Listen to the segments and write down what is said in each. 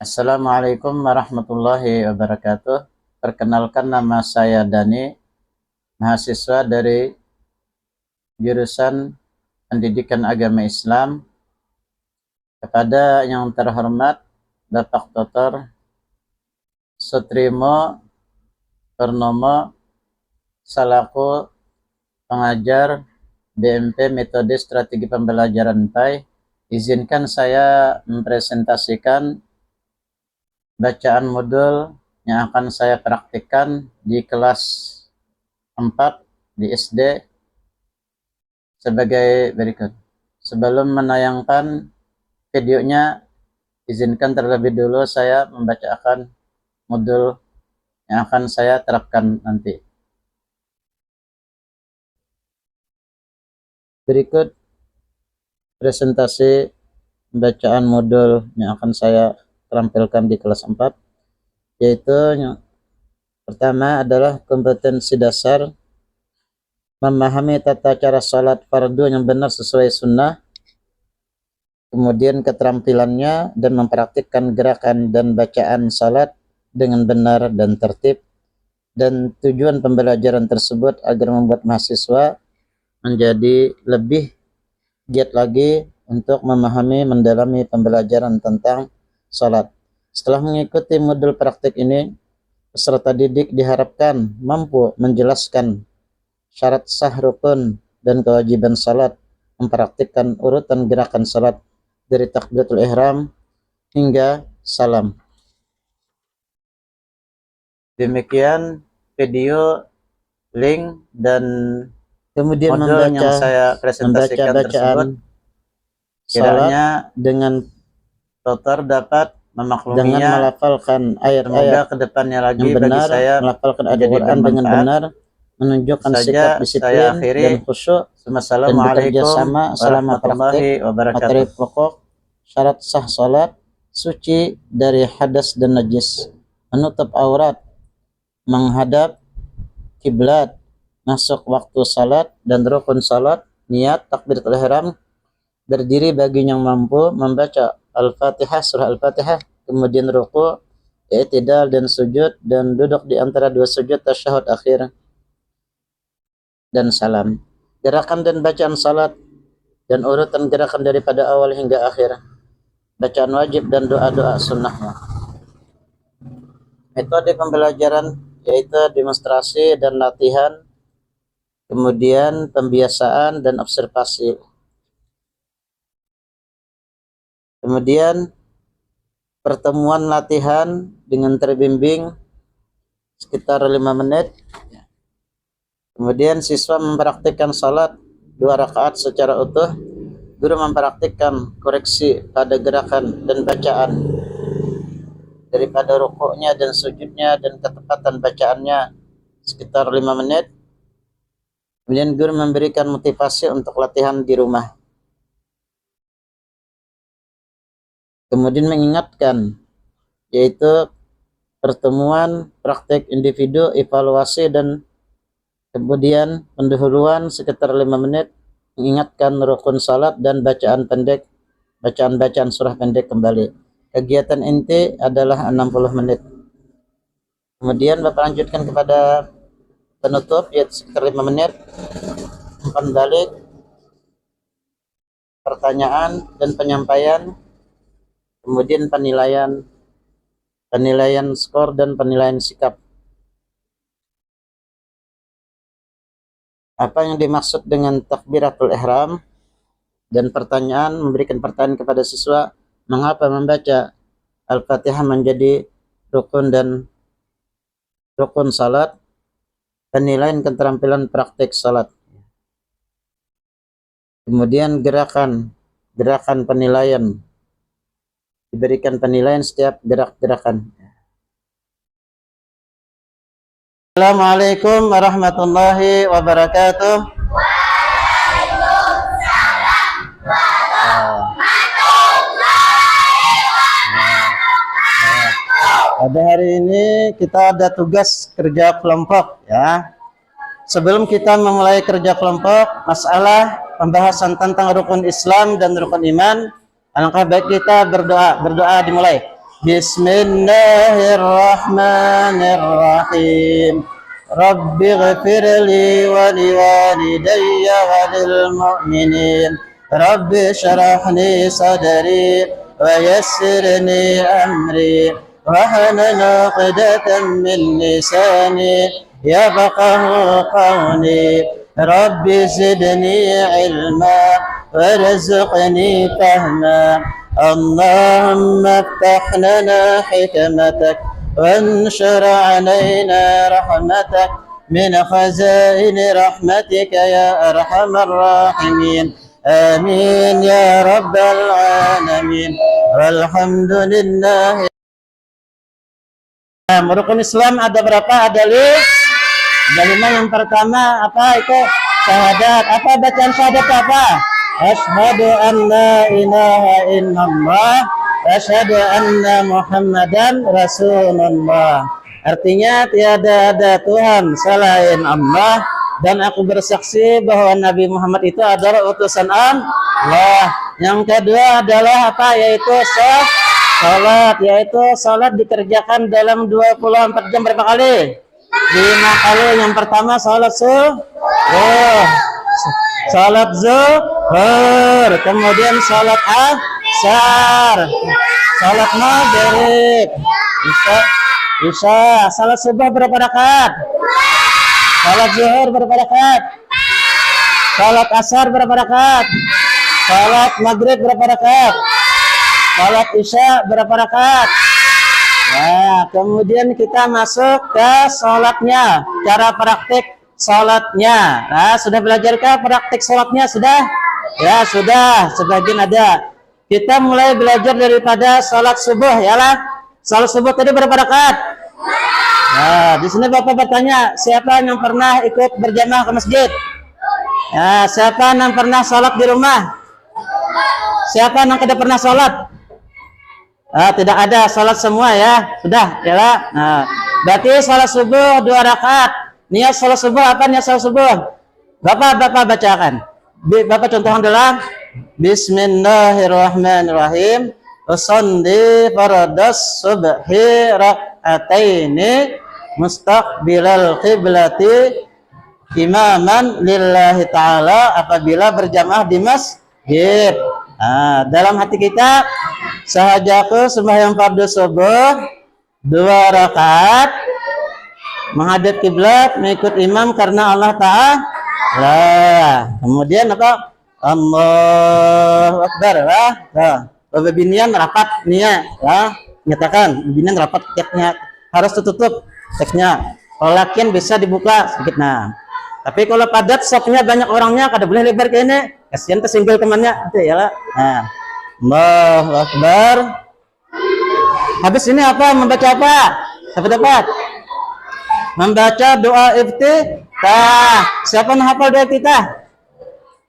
Assalamualaikum warahmatullahi wabarakatuh. Perkenalkan, nama saya Dani, mahasiswa dari jurusan Pendidikan Agama Islam. Kepada yang terhormat Bapak Dr. Sutrimo Purnomo selaku pengajar BMP Metode Strategi Pembelajaran PAI, izinkan saya mempresentasikan bacaan modul yang akan saya praktikkan di kelas 4 di SD sebagai berikut. Sebelum menayangkan videonya, izinkan terlebih dulu saya membacakan modul yang akan saya terapkan nanti. Berikut presentasi bacaan modul yang akan saya tampilkan di kelas 4, yaitu yang pertama adalah kompetensi dasar, memahami tata cara sholat fardu yang benar sesuai sunnah, kemudian keterampilannya dan mempraktikkan gerakan dan bacaan sholat dengan benar dan tertib, dan tujuan pembelajaran tersebut agar membuat mahasiswa menjadi lebih giat lagi untuk memahami, mendalami pembelajaran tentang sholat. Setelah mengikuti modul praktik ini, peserta didik diharapkan mampu menjelaskan syarat sah, rukun, dan kewajiban salat, mempraktikkan urutan gerakan salat dari takbiratul ihram hingga salam. Demikian video, link, dan kemudian modul yang saya presentasikan tersebut. Kiranya dengan Dokter dapat memakluminya dengan melafalkan ayat-ayat kedepannya lagi yang benar, bagi saya melafalkan Al-Quran dengan benar, menunjukkan sikap disiplin dan khusyuk, dan bekerja sama selama praktik materi pokok, syarat sah salat, suci dari hadas dan najis, menutup aurat, menghadap kiblat, masuk waktu salat dan rukun salat, niat takbiratul ihram, berdiri bagi yang mampu, membaca Al-Fatihah, surah Al-Fatihah, kemudian ruku, i'tidal dan sujud, dan duduk di antara dua sujud tasyahud akhir, dan salam. Gerakan dan bacaan salat dan urutan gerakan daripada awal hingga akhir, bacaan wajib dan doa-doa sunnahnya. Metode pembelajaran yaitu demonstrasi dan latihan, kemudian pembiasaan dan observasi. Kemudian pertemuan latihan dengan terbimbing sekitar 5 menit. Kemudian siswa mempraktikkan salat 2 rakaat secara utuh. Guru mempraktikkan koreksi pada gerakan dan bacaan daripada rukuknya dan sujudnya dan ketepatan bacaannya sekitar 5 menit. Kemudian guru memberikan motivasi untuk latihan di rumah. Kemudian mengingatkan, yaitu pertemuan, praktek individu, evaluasi, dan kemudian pendahuluan sekitar 5 menit, mengingatkan rukun salat dan bacaan pendek, bacaan surah pendek kembali. Kegiatan inti adalah 60 menit. Kemudian Bapak lanjutkan kepada penutup, yaitu sekitar 5 menit, umpan balik, pertanyaan dan penyampaian, kemudian penilaian skor dan penilaian sikap. Apa yang dimaksud dengan takbiratul ihram? Dan pertanyaan, memberikan pertanyaan kepada siswa, mengapa membaca Al-Fatihah menjadi rukun salat? Penilaian keterampilan praktik salat. Kemudian gerakan penilaian, diberikan penilaian setiap gerakan. Assalamualaikum warahmatullahi wabarakatuh. Waalaikumsalam warahmatullahi wabarakatuh. Pada hari ini kita ada tugas kerja kelompok, ya. Sebelum kita memulai kerja kelompok, masalah pembahasan tentang rukun Islam dan rukun iman, alangkah baik kita berdoa dimulai. Bismillahirrahmanirrahim. Rabbi ghfirli wa liwalidayya wa lil mu'minin. Rabbi syrahli sadri wa yassirni amri wahlul 'uqdatam min lisani yafqahu qawli. Rabbi zidni ilma warzuqni fahma. Allahumma iftah lana hikmatak وانشر علينا رحمتك من خزائن رحمتك يا أرحم الراحمين. آمين يا رب العالمين والحمد لله. Rukun Islam ada berapa? Ada 5. Yang pertama apa itu? Syahadat. Apa bacaan syahadat apa? Asyhadu an la ilaha illallah asyhadu anna Muhammadan Rasulullah. Artinya tiada ada Tuhan selain Allah dan aku bersaksi bahwa Nabi Muhammad itu adalah utusan Allah. Yang kedua adalah apa? Yaitu salat, yaitu salat dikerjakan dalam 24 jam berapa kali? 5 kali. Yang pertama salat subuh, salat zuhur, kemudian salat asar, salat maghrib, isya. Salat subuh berapa rakaat? Salat zuhur berapa rakaat? Salat asar berapa rakaat? Salat maghrib berapa rakaat? Salat isya berapa rakaat? Nah, kemudian kita masuk ke salatnya, cara praktik salatnya. Nah, sudah belajarkah praktik salatnya? Sudah? Ya, sudah. Sebagian ada. Kita mulai belajar daripada salat subuh, ya lah. Salat subuh tadi berapa rakaat? Nah, di sini Bapak bertanya, siapa yang pernah ikut berjamaah ke masjid? Ya, siapa yang pernah salat di rumah? Siapa yang tidak pernah salat? Tidak ada, salat semua ya. Sudah, ya lah. Nah, berarti salat subuh 2 rakaat. Niat salat subuh apa niat salat subuh? Bapak bacakan. Bapak contohkan dalam Bismillahirrahmanirrahim. Usolli fardhas subhi rak'ataini mustaqbilal qiblati imaman lillahi ta'ala apabila berjamaah di masjid. Dalam hati kita sahajaku sembahyang fardhu subuh 2 rakaat menghadap kiblat mengikut imam karena Allah Ta'ala. Kemudian apa? Allahu Akbar. Binian rapat niat, nyatakan binian rapat teknya harus tertutup teksnya. Kalau lakian bisa dibuka sedikit. Nah, tapi kalau padat sopnya banyak orangnya kada boleh lebar kayak ini. Kasihan tersinggul temannya itu ya lah. Nah, Allahu Akbar. Habis ini apa? Membaca apa? Siapa dapat? Membaca doa iftitah. Siapa yang hafal doa iftitah?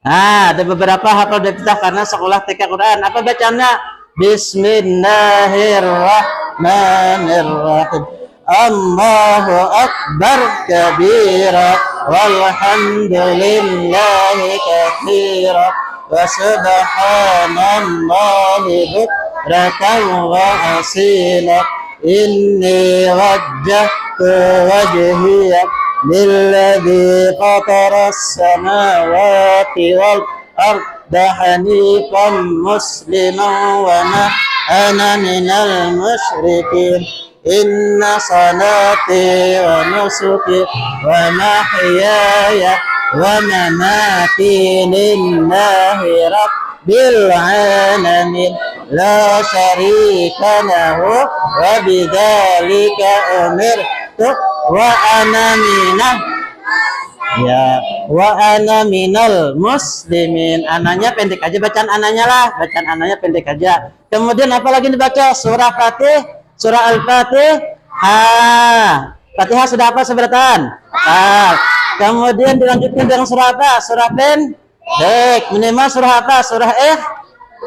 Ada beberapa hafal doa iftitah karena sekolah TK Quran. Apa bacaannya? Bismillahirrahmanirrahim. Allahu Akbar kabira walhamdulillahi katsira wa subhanallahi bukratan wa asila. Inni wajjahtu wajhiya lilladzi fataras samawati wal arda hanifan musliman wa ma ana minal musyrikin. Inna salati wa nusuki wa mahyaya wa mamati lillahi rabbil alamin la syarika lahu wa bidzalika umirtu wa ana minal muslimin. Ananya pendek aja, bacaan ananya lah, bacaan ananya pendek aja. Kemudian apa lagi dibaca? Surah Fatih, surah Al-Fatihah. Fatihah sudah apa seberatan? Kemudian dilanjutkan dengan surah apa? Surah pendek. Minimal surah apa? Surah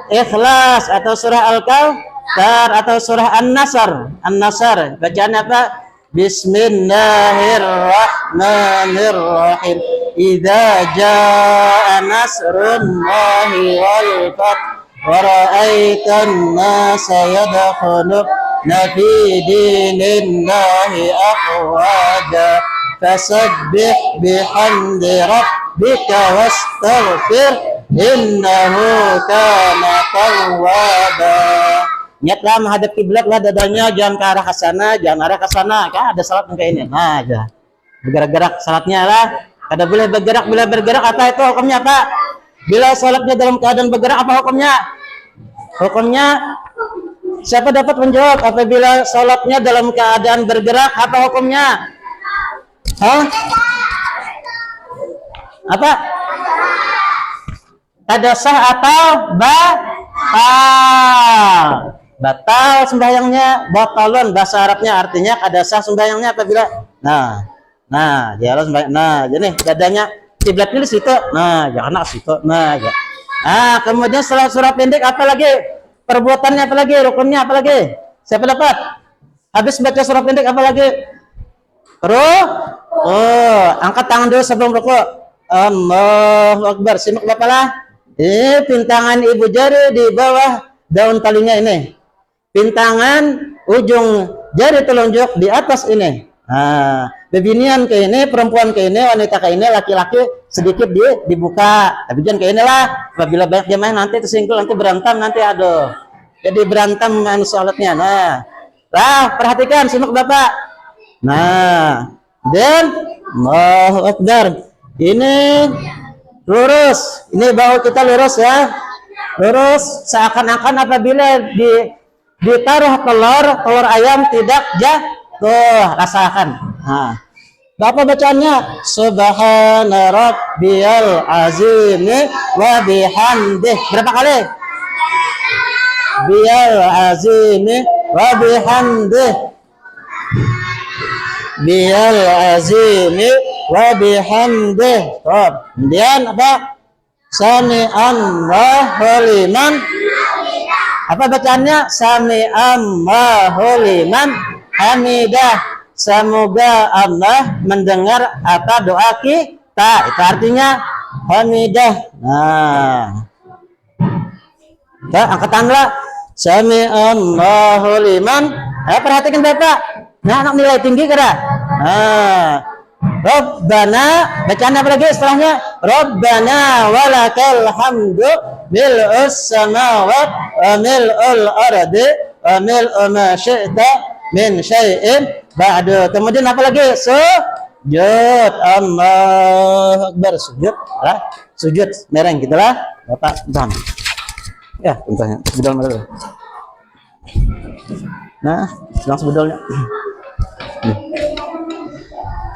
Ikhlas atau surah Al-Kautsar atau surah An-Nasr. An-Nasr. Bacaan apa? Bismillahirrahmanirrahim. Idza jaa nasrullahi wal fath wa ra'aitan nasa yadkhuluna في دين الله أفواجا فسبح بحمد ربك واستغفر إنه كان توابا. Niatlah menghadap kiblat lah, dadanya jangan ke arah ke sana, jangan arah ke sana. Kan ada salat kayak ini. Nah, aja. Bergerak-gerak salatnya lah. Kada boleh bergerak, bila bergerak apa itu hukumnya, Pak? Bila salatnya dalam keadaan bergerak apa hukumnya? Hukumnya siapa dapat menjawab? Apabila salatnya dalam keadaan bergerak apa hukumnya? Hah? Apa? Kada sah atau batal? Batal sembahyangnya, batalun bahasa Arabnya, artinya kada sah sembahyangnya apabila dia harus sembahyang. Nah, jadi dadanya kiblatnya di situ. Nah, jangan ke situ. Nah, ya. Kemudian setelah surah pendek apa lagi? Perbuatannya apa lagi? Rukunnya apa lagi? Siapa dapat? Habis baca surah pendek apa lagi? Angkat tangan dulu sebelum rukuk. Allahu Akbar. Simak Bapak lah. Ini pintangan ibu jari di bawah daun talinya ini. Pintangan ujung jari telunjuk di atas ini. Bebinian ke ini, perempuan ke ini, wanita ke ini, laki-laki sedikit dibuka. Tapi jangan ke inilah. Apabila banyak jemaah nanti tersinggung, nanti berantem, nanti aduh. Jadi berantem salatnya. Perhatikan, simak Bapak. Dan Allahu Akbar. Ini lurus. Ini bahu kita lurus ya. Lurus seakan-akan apabila ditaruh telur ayam tidak jatuh, rasakan. Bapak bacaannya Subhana rabbiyal azim wa bihamdih. Berapa kali? Biyal azim wa bihamdih. Biyal azim wa bihamdih. Kemudian apa? Sami'allahu liman. Apa bacaannya? Sami'allahu liman hamidah. Semoga Allah mendengar apa doa kita. Itu artinya hamidah. Angkatanlah Sami'allahu liman. Perhatikan Bapak. Anak nilai tinggi kada? Rabbana, bacaan apa lagi setelahnya? Rabbana walakal hamdu mil'us samawat wa mil'ul ardi wa mil'u ma syi'ta min syai'in ba'du. Kemudian apa lagi? Sujud. Allahu Akbar. Sujud. Sujud mereng gitulah. Bapak tahan. Ya, contohnya sebedal mana? Sedang sebedalnya.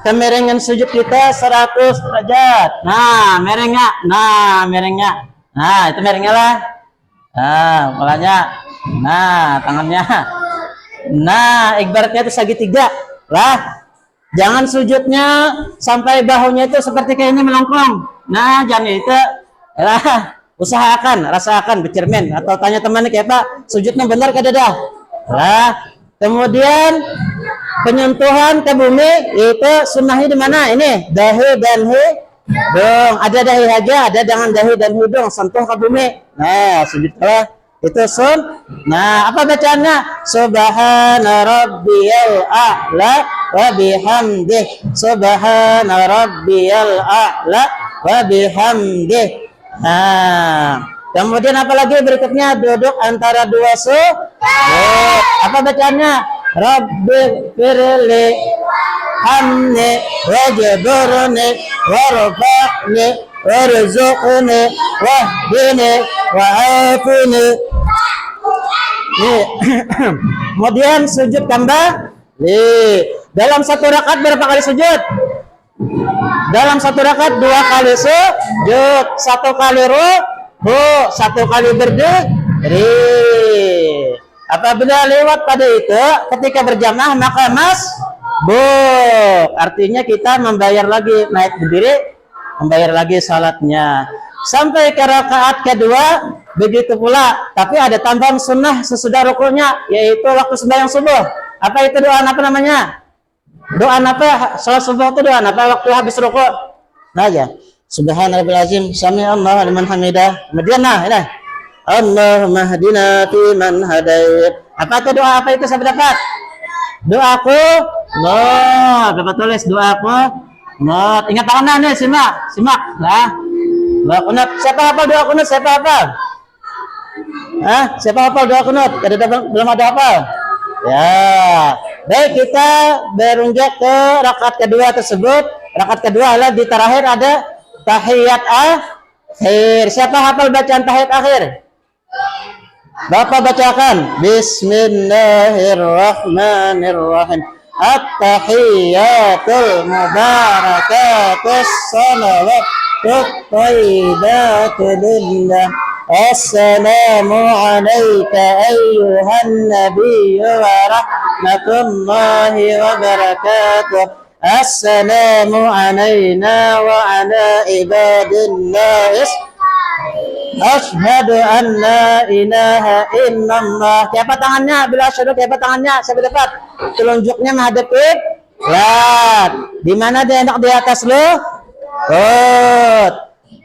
Kemerengan sujud kita 100 derajat. Merengnya. Itu merengnya lah. Kepalanya. Tangannya. Ibaratnya itu segitiga lah. Jangan sujudnya sampai bahunya itu seperti kayak ini melengkung. Jangan itu. Usahakan, rasakan, bercermin atau tanya temannya kayak Pak, sujudnya benar kada dah. Kemudian penyentuhan ke bumi itu sunnahnya di mana? Ini dahi dan hidung. Ada dahi aja, ada dengan dahi dan hidung sentuh ke bumi. Sujudlah itu apa bacaannya? Subhana rabbiyal a'la wa bihamdih. Subhana rabbiyal a'la wa bihamdih. Kemudian apa lagi berikutnya? Duduk antara dua sujud. Apa bacaannya? Rabbi firli hamni wajburni warfa'ni warzuqni wahdini wa'afini. Kemudian sujud kembali. Dalam satu rakaat berapa kali sujud? Dalam satu rakaat 2 kali sujud, 1 kali ruku, 1 kali berdiri. Apabila lewat pada itu ketika berjamaah maka artinya kita membayar lagi, naik berdiri membayar lagi salatnya sampai ke rakaat kedua. Begitu pula, tapi ada tambahan sunnah sesudah rukunya, yaitu waktu sembahyang subuh. Apa itu doa apa namanya? Doa apa? Salat subuh itu doa apa waktu habis ruku? Subhanallahil azim, sami'allahu liman hamidah. Kemudian ini Allahumma hadina fi man hadait. Apa itu doa apa itu saya dapat? Doaku, no, dapat tulis doaku, no. Ingat tangan nih, simak, lah. Doa kunut. Siapa hafal doa kunut? Siapa hafal? Siapa hafal doa kunut? Belum ada hafal? Ya. Baik, kita beranjak ke rakaat kedua tersebut. Rakaat kedua adalah di terakhir ada tahiyat akhir. Siapa hafal bacaan tahiyat akhir? Bapak bacakan. Bismillahirrahmanirrahim. At-tahiyyatul mubarakatus salawatut thayyibatu lillah. Assalamu alayka ayyuhan nabiyyu wa rahmatullahi wa barakatuh. Assalamu alayna wa ala ibadillah. Asyhadu an la ilaha illallah. Siapa tangannya? Bila asyhadu siapa tangannya? Siapa dapat? Telunjuknya menghadap kiblat. Di mana dia enak di atas lu?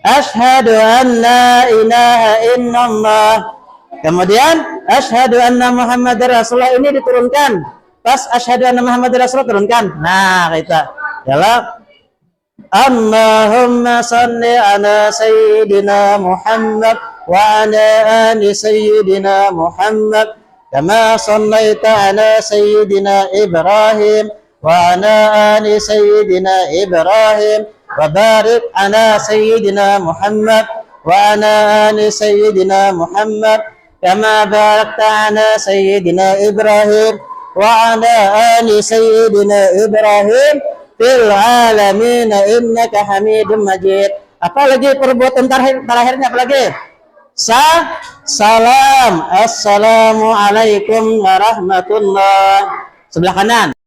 Asyhadu an la ilaha illallah. Kemudian asyhadu anna Muhammadar Rasulullah ini diturunkan. Pas asyhadu anna Muhammadar Rasulullah turunkan. Nah, kita yalah. Allahumma salli ala sayyidina Muhammad wa ala ali sayyidina Muhammad kama sallaita ala sayyidina Ibrahim wa ala ali sayyidina Ibrahim wa barik ala sayyidina Muhammad wa ala ali sayyidina Muhammad kama barakta ala sayyidina Ibrahim wa ala ali sayyidina Ibrahim fil alamin innaka Hamidum Majid. Apalagi perbuatan terakhirnya apalagi? Salam. Assalamualaikum warahmatullahi. Sebelah kanan.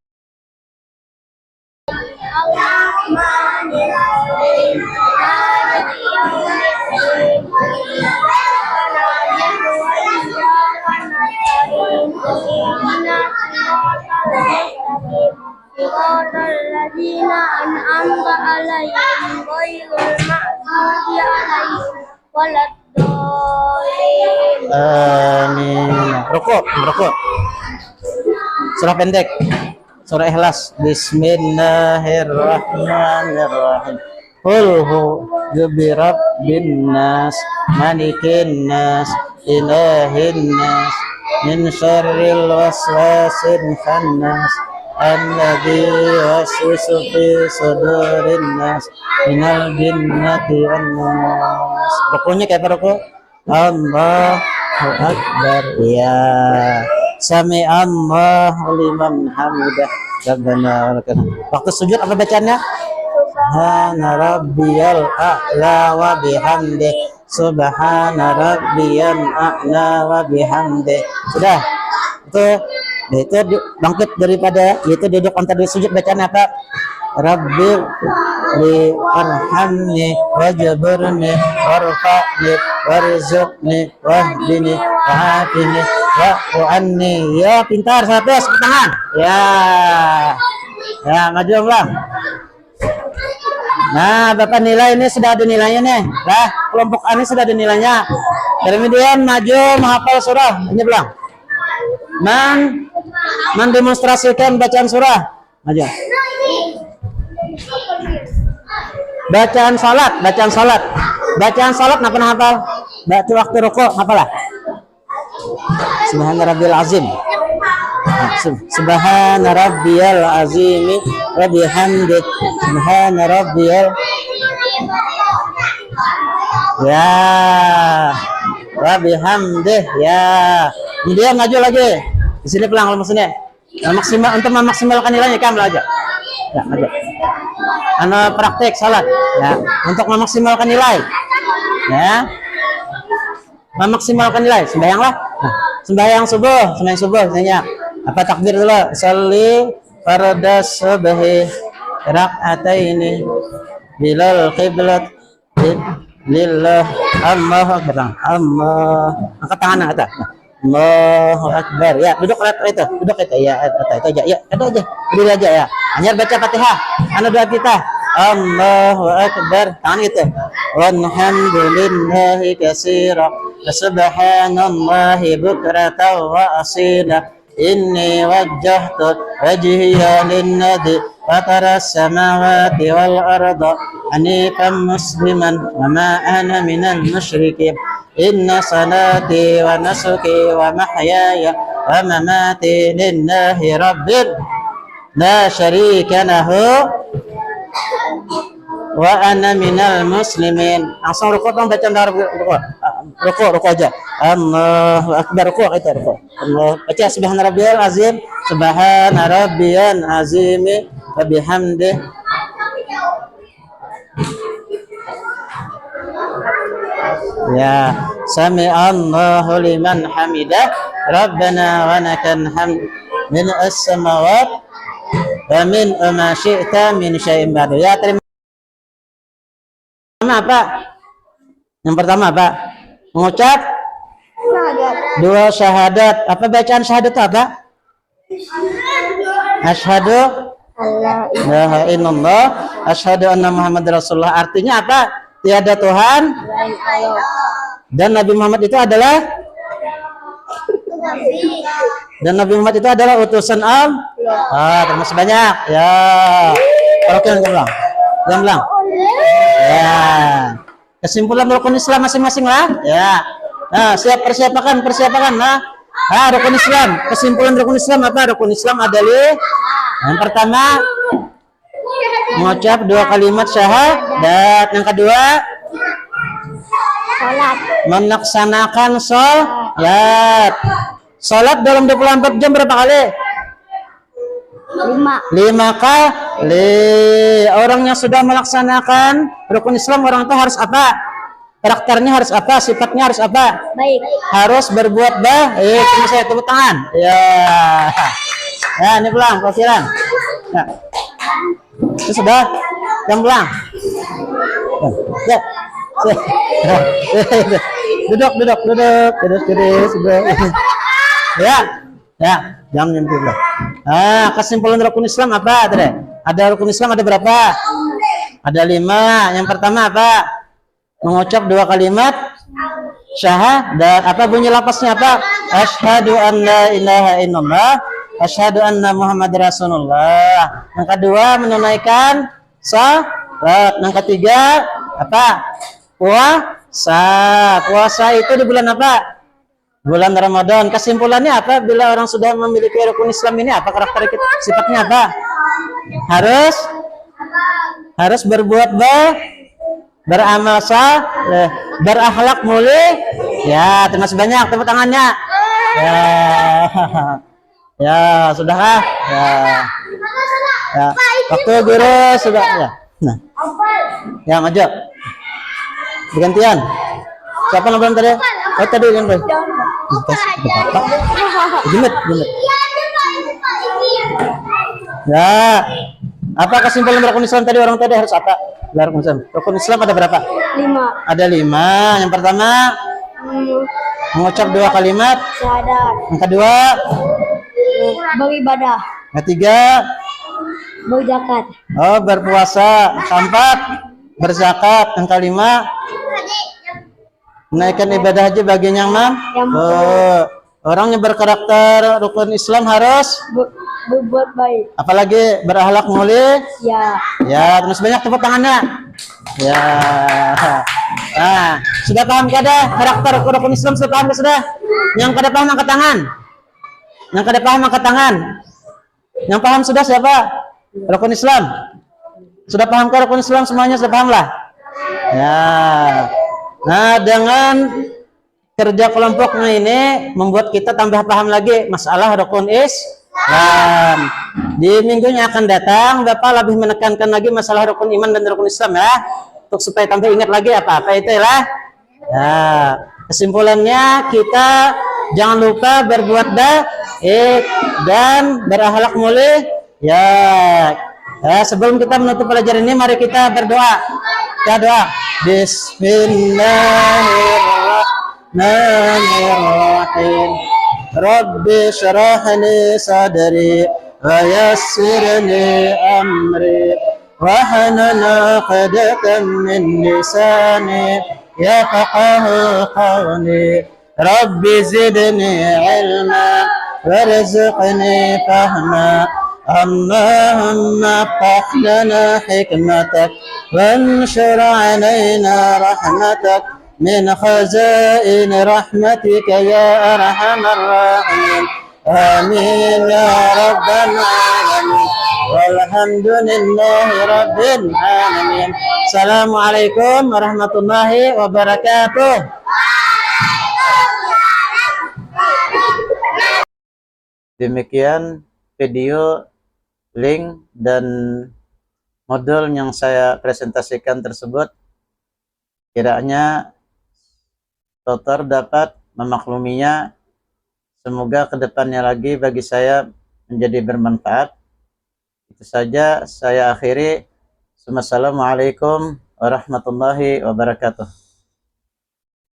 الذين أنعمت عليهم غير المغضوب عليهم ولا الضالين. Amin. Rukuk. Surah pendek. Surah Ikhlas. Bismillahirrahmanirrahim. Qul bi rabbin nas, malikin nas, ilahin nas, min syarril waswasil khannas. Alladzi yuwaswisu fi sudurin nas minal jinnati wan nas. Rukunya kayak apa ruku? Allahu Akbar. Ya. Sami Allahu liman hamidah. Rabbana walakal. Waktu sujud apa bacaannya? Subhana rabbiyal a'la wa bihamdi. Subhana rabbiyal a'la wa bihamdi. Sudah. Itu bangkit daripada itu duduk antar dua sujud bacaan apa? Rabbi li arhamni wajburni warfa'ni warzuqni wahdini wa'afini wa'u'anni. Ya pintar, satu tangan. Ya maju ulang. Nah, Bapak nilai ini sudah ada nilainya nih. Nah, kelompok A ini sudah ada nilainya. Kemudian maju menghafal surah. Ini bilang. Mendemonstrasikan bacaan surah. Maju. Bacaan salat. Bacaan salat napa hafal? Baca waktu rukuk hafalah. Subhana rabbil azim. Subhana rabbiyal azim wa bihamdi. Subhana rabbiyal. Ya. Wa bihamdi. Ya. Kemudian maju lagi. Di sini pelang maksudnya. Maksimal untuk memaksimalkan nilainya kamu aja. Ya, maju. Praktek salat ya, untuk memaksimalkan nilai. Ya. Memaksimalkan nilai sembahyanglah. Nah, sembahyang subuh misalnya. Apa takbir dulu? Sholli fardas subhi rak'ataini bilal qiblat lillah Allahu akbar. Allah. Angkat tangan atas. Allahu akbar. Ya, duduk itu. Duduk itu. Ya, itu aja. Ya, itu aja. Berdiri aja ya. Hanya baca Fatihah. Doa kita. Allahu akbar. Tangan itu. Walhamdulillahi katsira. Subhanallahi bukratan wa asila. Inni wajjahtu wajhiya lin-nadi fataras samawati wal arda hanifan musliman wa ma ana minal musyrikin. Inna salati wa nusuki wa mahyaya wa mamati lillahi rabbil la syarika lahu wa ana minal muslimin. Langsung rukuk dong, baca rukuk aja. Allahu akbar, rukuk itu rukuk. Allah baca subhana rabbiyal azim, subhana rabbiyal azim wa bihamdih. Ya, sami Allahu liman hamidah, rabbana wa lakal hamd min as-samawat wa min ma syi'ta min syai'in ba'du. Ya, terima apa? Yang pertama apa? Mengucap dua syahadat. Apa bacaan syahadat itu apa? Asyhadu la ilaha illallah, asyhadu anna Muhammad Rasulullah. Artinya apa? Tiada Tuhan dan Nabi Muhammad itu adalah utusan Allah. Termasuk banyak. Ya. Kalau kalian bilang. Ya. Kesimpulan rukun Islam masing-masing lah. Ya. Nah, persiapan lah. Rukun Islam. Kesimpulan rukun Islam apa? Rukun Islam adalah yang pertama mengucap dua kalimat syahadat. Yang kedua melaksanakan sholat. Sholat dalam 24 jam berapa kali? 5 kali. Orang yang sudah melaksanakan rukun Islam, orang itu harus apa? Karakternya harus apa? Sifatnya harus apa? Baik. Harus berbuat baik. Ini saya tepuk tangan. Ya. Ya, ini pulang, persiapan. Ya. Itu sudah. Yang pulang. Ya. Duduk. Ya. Ya, jangan nyempil lah. Kesimpulan rukun Islam apa? Ada rukun Islam ada berapa? Ada 5. Yang pertama apa? Mengucap dua kalimat syahadat. Apa bunyi lafaznya apa? Asyhadu an la ilaha illallah, asyhadu anna Muhammad Rasulullah. Yang kedua menunaikan salat. Yang ketiga apa? Puasa itu di bulan apa? Bulan Ramadan. Kesimpulannya apa? Bila orang sudah memiliki rukun Islam ini apa karakter kita? Sifatnya apa? Harus berbuat baik, beramal saleh, berakhlak mulia. Ya, terima kasih banyak tepuk tangannya. Ya, sudahkah? Ya. Waktu guru sudah ya. Nah. Ya, maju. Bergantian. Siapa nomor tadi? Oh, tadi yang baik. Jemit. Ya. Apa kesimpulan rukun Islam tadi? Orang tadi harus apa? Rukun Islam ada berapa? 5. Ada 5. Yang pertama mengucap dua kalimat Syahadat. Yang kedua Beribadah. Yang ketiga Berzakat. berpuasa. Keempat berzakat. Yang kelima menaikkan ibadah haji bagi yang orang yang berkarakter rukun Islam harus berbuat baik. Apalagi berakhlak mulia. Ya, terus banyak tepuk tangannya. Ya. Nah, sudah paham kada karakter rukun Islam? Sudah paham sudah? Yang kada paham angkat tangan. Yang paham sudah siapa? Rukun Islam. Sudah paham ke rukun Islam semuanya? Sudah paham lah. Ya. Nah, dengan kerja kelompoknya ini membuat kita tambah paham lagi masalah rukun Islam. Di minggu yang akan datang Bapak lebih menekankan lagi masalah rukun iman dan rukun Islam ya, untuk supaya tambah ingat lagi apa itu lah. Ya, kesimpulannya kita jangan lupa berbuat baik dan berakhlak mulia. Ya, sebelum kita menutup pelajaran ini mari kita berdoa. Kita doa. Bismillahirrahmanirrahim. Rabbi syrah li sadri wa yassir li amri واحلل عقدة من لساني يفقه قولي رب زدني علما وارزقني فهما اللهم افتح لنا حكمتك وانشر علينا رحمتك من خزائن رحمتك يا أرحم الراحمين آمين يا رب العالمين والحمد لله رب العالمين. Assalamualaikum warahmatullahi wabarakatuh. Demikian video, link, dan modul yang saya presentasikan tersebut. Kiranya tutor dapat memakluminya. Semoga kedepannya lagi bagi saya menjadi bermanfaat. Itu saja saya akhiri. Wassalamualaikum warahmatullahi wabarakatuh.